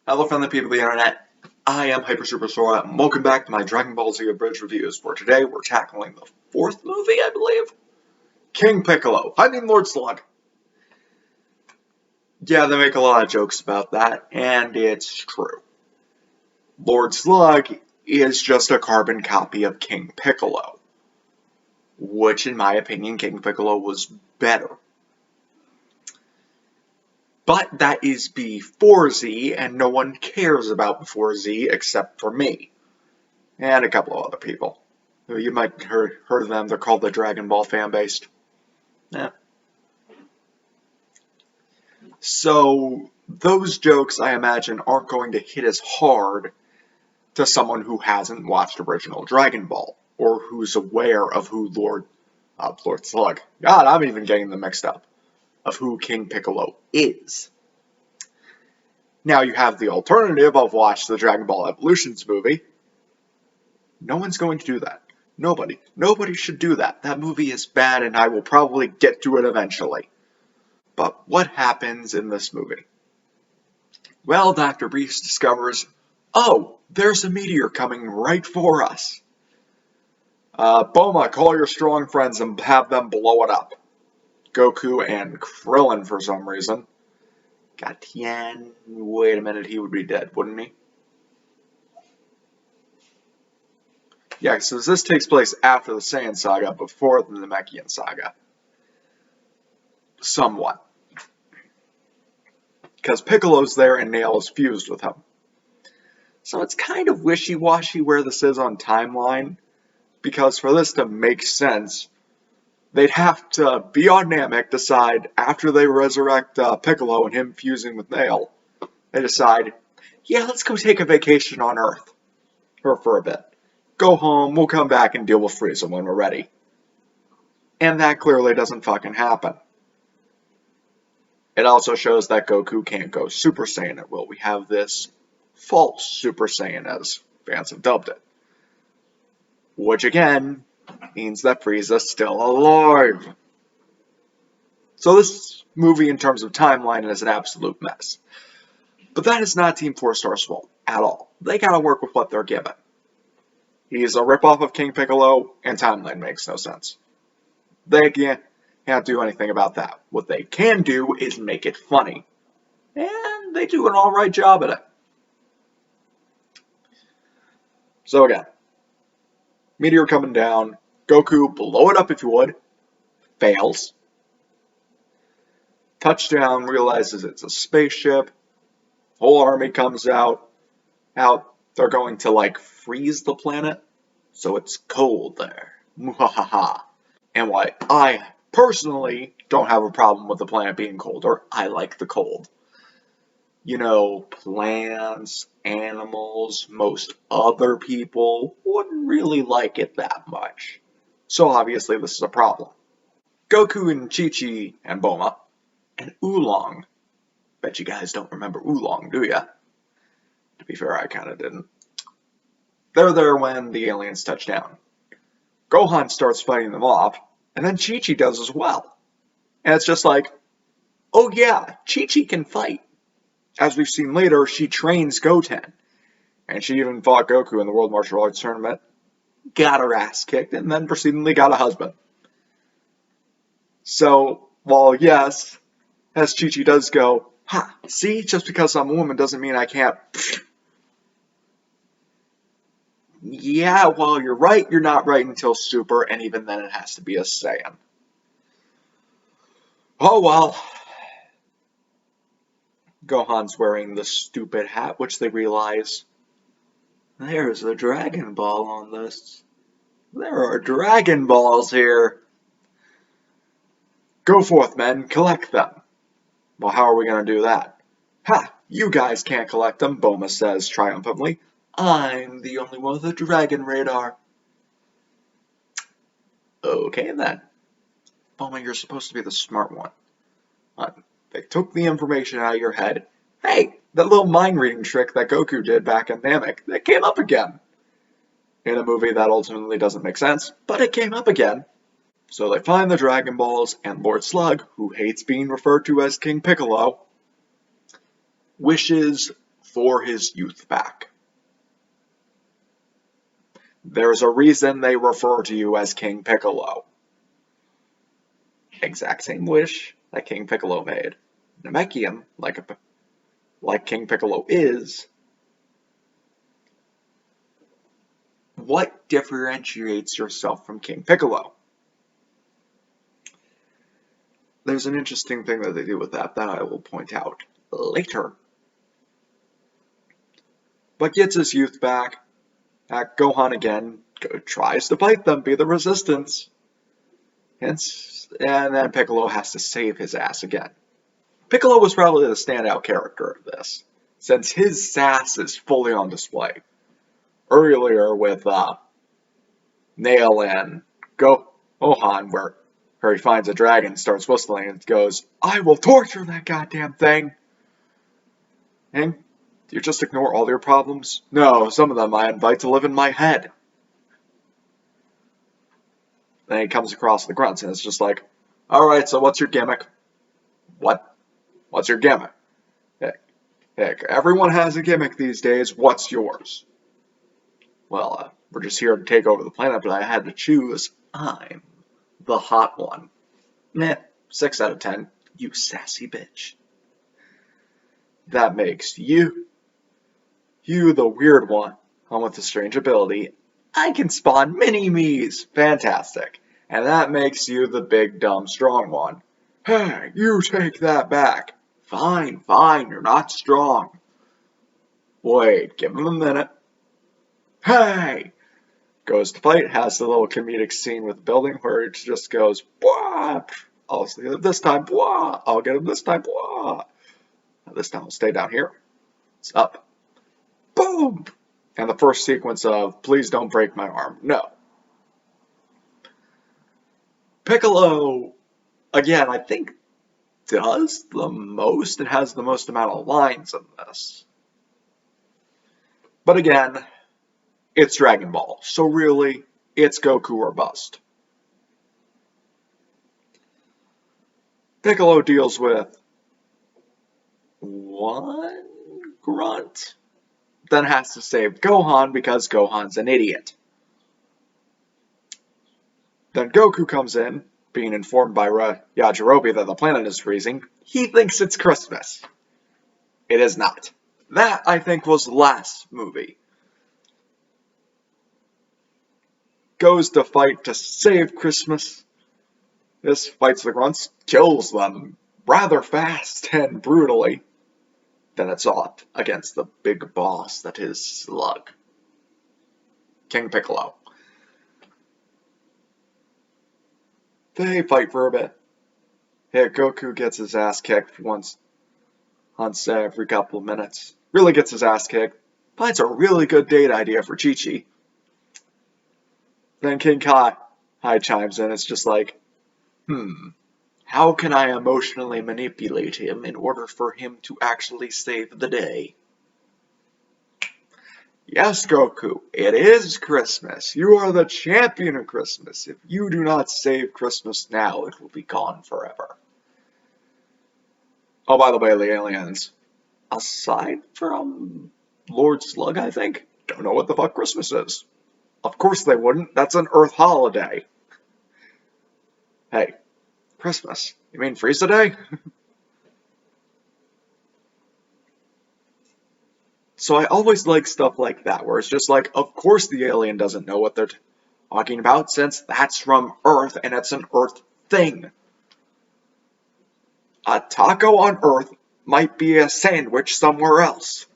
Hello friendly people of the internet, I am Hyper Super Sora, and welcome back to my Dragon Ball Z Abridged reviews, where today we're tackling the fourth movie, I believe? King Piccolo. Lord Slug. Yeah, they make a lot of jokes about that, and it's true. Lord Slug is just a carbon copy of King Piccolo, which in my opinion, King Piccolo was better. But that is before Z, and no one cares about before Z except for me. And a couple of other people. You might have heard of them, they're called the Dragon Ball fan base. Yeah. So, those jokes, I imagine, aren't going to hit as hard to someone who hasn't watched original Dragon Ball, or who's aware of who Lord Slug, God, I'm even getting them mixed up, of who King Piccolo is. Now you have the alternative of watch the Dragon Ball Evolutions movie. No one's going to do that. Nobody. Nobody should do that. That movie is bad and I will probably get to it eventually. But what happens in this movie? Well, Dr. Beast discovers, oh, there's a meteor coming right for us. Bulma, call your strong friends and have them blow it up. Goku and Krillin for some reason. Gatien, wait a minute, he would be dead, wouldn't he? Yeah, so this takes place after the Saiyan Saga, before the Namekian Saga. Somewhat. Because Piccolo's there and Nail is fused with him. So it's kind of wishy-washy where this is on timeline, because for this to make sense, they'd have to be on Namek, decide after they resurrect Piccolo and him fusing with Nail, they decide, yeah, let's go take a vacation on Earth. Or for a bit. Go home, we'll come back and deal with Frieza when we're ready. And that clearly doesn't fucking happen. It also shows that Goku can't go Super Saiyan at will. We have this false Super Saiyan, as fans have dubbed it. Which again, means that Frieza's still alive. So this movie, in terms of timeline, is an absolute mess. But that is not Team 4 Star's fault at all. They gotta work with what they're given. He's a ripoff of King Piccolo, and timeline makes no sense. They can't do anything about that. What they can do is make it funny. And they do an alright job at it. So again, meteor coming down, Goku, blow it up if you would, fails. Touchdown realizes it's a spaceship, whole army comes out, they're going to freeze the planet, so it's cold there. Muhahaha. And why I personally don't have a problem with the planet being colder, I like the cold. You know, plants, animals, most other people wouldn't really like it that much. So obviously this is a problem. Goku and Chi-Chi and Bulma and Oolong. Bet you guys don't remember Oolong, do ya? To be fair, I kinda didn't. They're there when the aliens touch down. Gohan starts fighting them off, and then Chi-Chi does as well. And it's just like, oh yeah, Chi-Chi can fight. As we've seen later, she trains Goten. And she even fought Goku in the World Martial Arts Tournament, got her ass kicked, and then proceedingly got a husband. So, while yes, as Chi-Chi does go, ha, see, just because I'm a woman doesn't mean I can't. Yeah, well, you're right, you're not right until Super, and even then it has to be a Saiyan. Oh well. Gohan's wearing the stupid hat, which they realize, there's a Dragon Ball on this. There are Dragon Balls here. Go forth, men, collect them. Well, how are we going to do that? Ha! You guys can't collect them, Bulma says triumphantly. I'm the only one with a dragon radar. Okay then. Bulma, you're supposed to be the smart one. They took the information out of your head. Hey, that little mind reading trick that Goku did back in Namek, that came up again. In a movie that ultimately doesn't make sense, but it came up again. So they find the Dragon Balls, and Lord Slug, who hates being referred to as King Piccolo, wishes for his youth back. There's a reason they refer to you as King Piccolo. Exact same wish that King Piccolo made. Namekian, like King Piccolo is, what differentiates yourself from King Piccolo? There's an interesting thing that they do with that I will point out later. But gets his youth back. Gohan again tries to fight them, be the resistance. And then Piccolo has to save his ass again. Piccolo was probably the standout character of this, since his sass is fully on display. Earlier with Nail and Gohan, where he finds a dragon, starts whistling, and goes, "I will torture that goddamn thing!" And do you just ignore all your problems? No, some of them I invite to live in my head. Then he comes across the grunts, and it's just like, alright, so what's your gimmick? What? What's your gimmick? Heck, everyone has a gimmick these days. What's yours? Well, we're just here to take over the planet, but I had to choose. I'm the hot one. Meh, 6 out of 10. You sassy bitch. That makes you the weird one with the strange ability. I can spawn mini-me's. Fantastic. And that makes you the big, dumb, strong one. Hey, you take that back. Fine, you're not strong. Wait, give him a minute. Hey! Goes to fight, has the little comedic scene with the building where it just goes, blah! I'll get him this time, blah! I'll get him this time, blah! This time I'll stay down here. It's up. Boom! And the first sequence of, please don't break my arm. No. Piccolo, again, I think does the most. It has the most amount of lines in this. But again, it's Dragon Ball. So really, it's Goku or bust. Piccolo deals with one grunt, then has to save Gohan because Gohan's an idiot. Then Goku comes in, being informed by Yajirobe that the planet is freezing. He thinks it's Christmas. It is not. That, I think, was last movie. Goes to fight to save Christmas. This fights the grunts, kills them rather fast and brutally. Then it's off against the big boss that is Slug. King Piccolo. They fight for a bit. Goku gets his ass kicked once every couple of minutes. Really gets his ass kicked. Finds a really good date idea for Chi-Chi. Then King Kai chimes in. It's just like, how can I emotionally manipulate him in order for him to actually save the day? Yes, Goku, it is Christmas. You are the champion of Christmas. If you do not save Christmas now, it will be gone forever. Oh, by the way, the aliens, aside from Lord Slug, I think, don't know what the fuck Christmas is. Of course they wouldn't. That's an Earth holiday. Hey, Christmas. You mean Frieza Day? So I always like stuff like that, where it's just like, of course the alien doesn't know what they're talking about, since that's from Earth, and it's an Earth thing. A taco on Earth might be a sandwich somewhere else.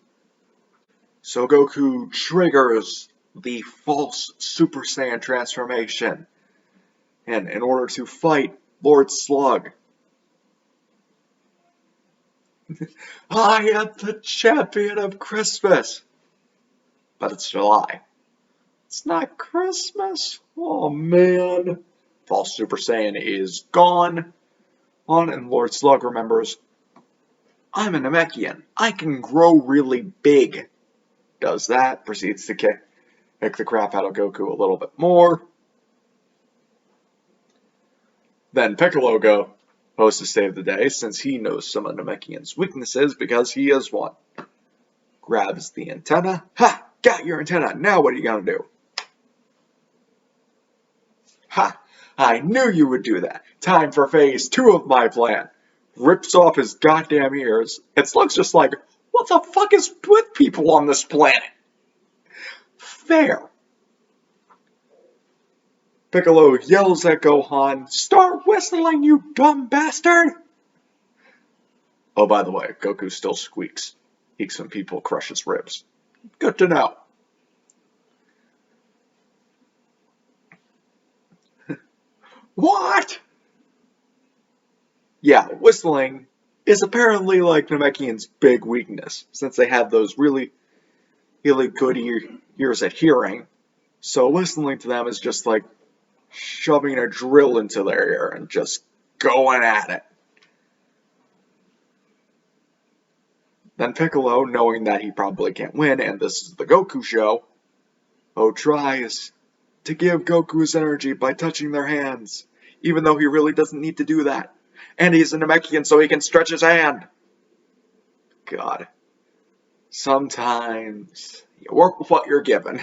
So Goku triggers the false Super Saiyan transformation, and in order to fight Lord Slug. I am the champion of Christmas. But it's July. It's not Christmas. Oh man. False Super Saiyan is gone. And Lord Slug remembers, I'm a Namekian. I can grow really big. Does that. Proceeds to kick the crap out of Goku a little bit more. Then Piccolo goes to save the day, since he knows some of Namekian's weaknesses because he is one. grabs the antenna. Ha! Got your antenna. Now what are you gonna do? Ha! I knew you would do that. Time for phase 2 of my plan. Rips off his goddamn ears. And Slug's just like, what the fuck is with people on this planet? Fair. Piccolo yells at Gohan, "Start whistling, you dumb bastard!" Oh, by the way, Goku still squeaks. Eeks when people crush his ribs. Good to know. What? Yeah, whistling is apparently like Namekian's big weakness, since they have those really good ears at hearing. So whistling to them is just like shoving a drill into their ear and just going at it. Then Piccolo, knowing that he probably can't win, and this is the Goku show, tries to give Goku his energy by touching their hands, even though he really doesn't need to do that. And he's a Namekian, so he can stretch his hand. God. Sometimes you work with what you're given.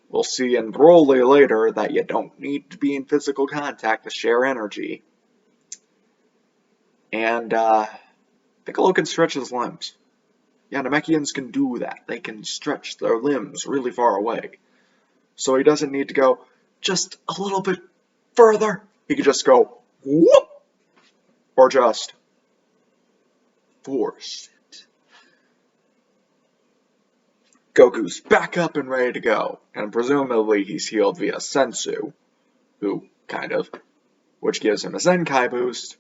We'll see in Broly later that you don't need to be in physical contact to share energy. And, Piccolo can stretch his limbs. Yeah, Namekians can do that. They can stretch their limbs really far away. So he doesn't need to go just a little bit further. He can just go whoop, or just force it. Goku's back up and ready to go, and presumably he's healed via Sensu, which gives him a Zenkai boost,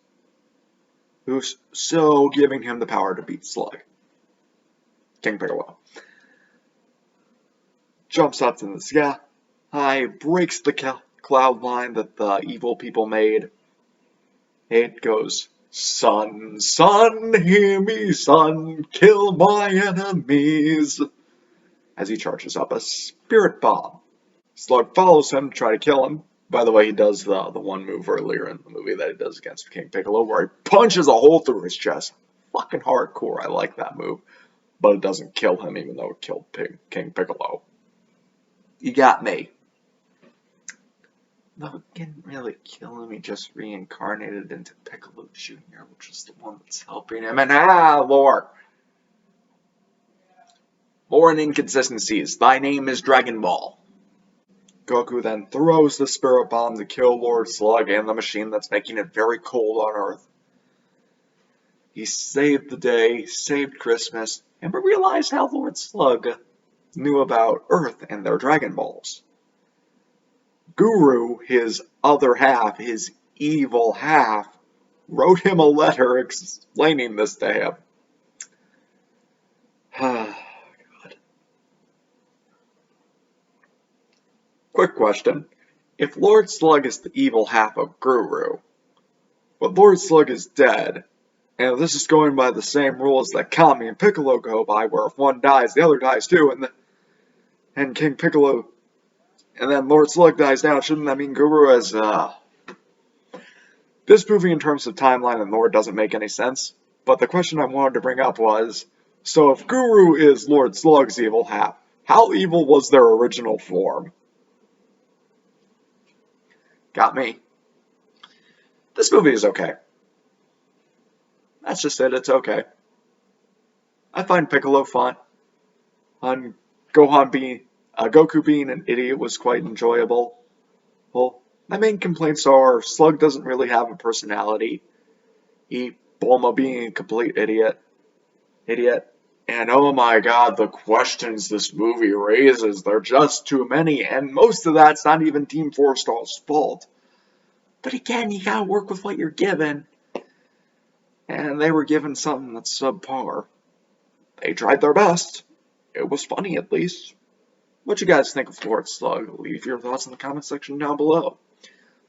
who's so giving him the power to beat Slug. King Piccolo jumps up in the sky, breaks the cloud line that the evil people made. It goes, "Son, son, hear me, son, kill my enemies," as he charges up a spirit bomb. Slug follows him to try to kill him. By the way, he does the one move earlier in the movie that he does against King Piccolo, where he punches a hole through his chest. Fucking hardcore, I like that move. But it doesn't kill him, even though it killed King Piccolo. You got me. No, it didn't really kill him, he just reincarnated into Piccolo Jr., which is the one that's helping him. And lore! Lore and inconsistencies. Thy name is Dragon Ball. Goku then throws the Spirit Bomb to kill Lord Slug and the machine that's making it very cold on Earth. He saved the day, saved Christmas, and we realized how Lord Slug knew about Earth and their Dragon Balls. Guru, his other half, his evil half, wrote him a letter explaining this to him. God. Quick question. If Lord Slug is the evil half of Guru, but Lord Slug is dead, and this is going by the same rules that Kami and Piccolo go by, where if one dies, the other dies too, and King Piccolo, and then Lord Slug dies down, shouldn't that mean Guru is, This movie in terms of timeline and lore doesn't make any sense, but the question I wanted to bring up was, so if Guru is Lord Slug's evil half, how evil was their original form? Got me. This movie is okay. That's just it, it's okay. I find Piccolo fun. Goku being an idiot was quite enjoyable. Well, my main complaints are Slug doesn't really have a personality. Bulma being a complete idiot. And oh my god, the questions this movie raises, they're just too many, and most of that's not even Team 4-Star's fault. But again, you gotta work with what you're given. And they were given something that's subpar. They tried their best. It was funny, at least. What you guys think of Lord Slug? Leave your thoughts in the comment section down below.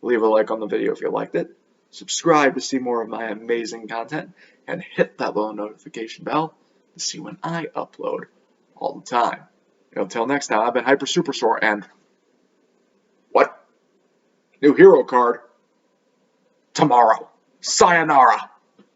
Leave a like on the video if you liked it. Subscribe to see more of my amazing content. And hit that little notification bell to see when I upload all the time. Until next time, I've been Hyper Superstore, and what? New hero card tomorrow. Sayonara.